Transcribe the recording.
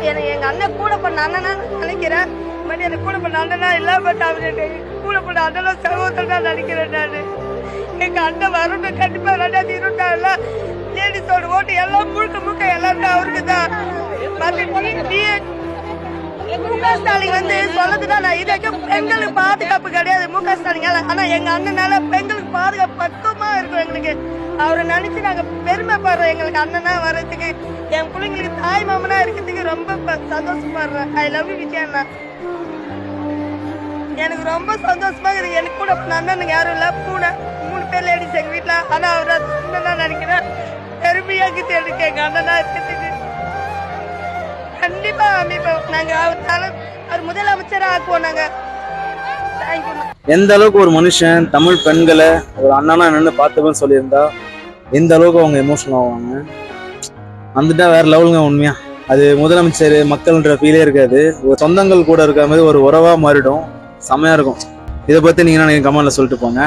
எனக்கு எங்க அண்ணன் கூட பண்ண அண்ணனா நினைக்கிறேன். பட் எனக்கு கூட பண்ண அண்ணனா இல்ல. பட் அவரு கூட பண்ண அண்ணனும் சகோதரன் தான் நினைக்கிறேன். நான் எங்க அண்ணன் வரணும் கண்டிப்பா 2024 லேடிஸோட ஓட்டு எல்லாம் முழுக்க எல்லாருமே அவருக்கு தான். ஸ்டாலின் வந்து சொல்லதுதான் நான் இதுக்கு பெண்களுக்கு பாதுகாப்பு கிடையாது ஸ்டாலின். ஆனா எங்க அண்ணனால பெண்களுக்கு பாதுகாப்பு பக்கமா இருக்கும். எங்களுக்கு அவரை நினைச்சு நாங்க பெருமைப்படுறோம். எங்களுக்கு அண்ணனா வர்றதுக்கு என் பிள்ளைங்களுக்கு தாய் மாமனா இருக்கிறதுக்கு ரொம்ப சந்தோஷப்படுறேன். ஐ லவ் யூ விஜய் அண்ணா. எனக்கு ரொம்ப சந்தோஷமா இருக்குது. எனக்கு கூட அண்ணனுக்கு யாரும் இல்ல. 3 பேர் லேடிஸ் எங்க வீட்டுல. ஆனா அவர் அண்ணன் நினைக்கிறேன். பெருமையா இருக்குது எனக்கு எங்க அண்ணனா இருக்கிறதுக்கு. கண்டிப்பா அமைப்போம். நாங்க அவர் முதலமைச்சரா ஆக்குவோம். நாங்க எந்த அளவுக்கு ஒரு மனுஷன் தமிழ் பெண்களை ஒரு அண்ணனா நின்று பார்த்துப்பேன்னு சொல்லியிருந்தா எந்த அளவுக்கு அவங்க எமோஷனல் ஆவாங்க. வந்துட்டா வேற லெவலுங்க. உண்மையா அது முதலமைச்சர் மக்கள்ன்ற ஃபீலே இருக்காது. ஒரு சொந்தங்கள் கூட இருக்கிற மாதிரி ஒரு உறவா மாறிடும். செமையா இருக்கும். இதை பத்தி நீங்க கமெண்ட்ல சொல்லிட்டு போங்க.